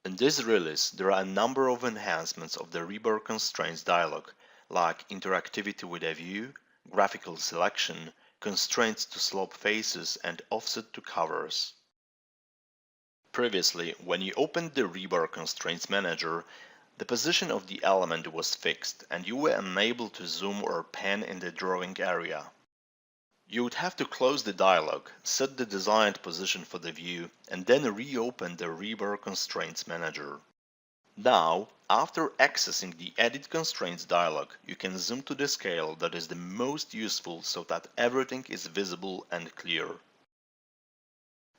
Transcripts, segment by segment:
In this release, there are a number of enhancements of the rebar constraints dialog, like interactivity with a view, graphical selection, constraints to slope faces, and offset to covers. Previously, when you opened the Rebar Constraints Manager, the position of the element was fixed and you were unable to zoom or pan in the drawing area. You would have to close the dialog, set the desired position for the view, and then reopen the Rebar Constraints Manager. Now, after accessing the Edit Constraints dialog, you can zoom to the scale that is the most useful so that everything is visible and clear.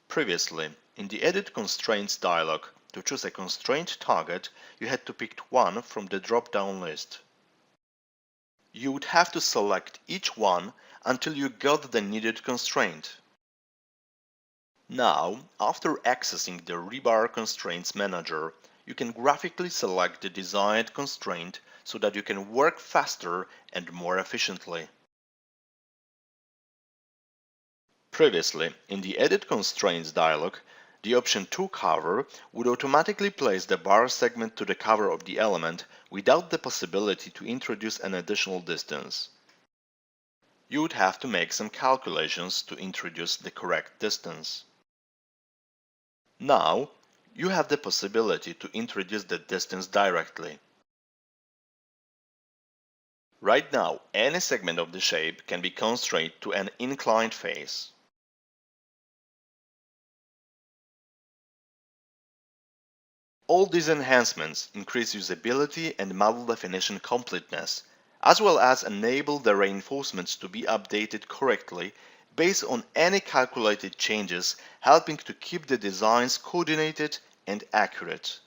Previously, in the Edit Constraints dialog, to choose a constraint target, you had to pick one from the drop-down list. You would have to select each one until you got the needed constraint. Now, after accessing the Rebar Constraints Manager, you can graphically select the desired constraint so that you can work faster and more efficiently. Previously, in the Edit Constraints dialog, the option To Cover would automatically place the bar segment to the cover of the element without the possibility to introduce an additional distance. You would have to make some calculations to introduce the correct distance. Now, you have the possibility to introduce the distance directly. Right now, any segment of the shape can be constrained to an inclined face. All these enhancements increase usability and model definition completeness, as well as enable the reinforcements to be updated correctly based on any calculated changes, helping to keep the designs coordinated and accurate.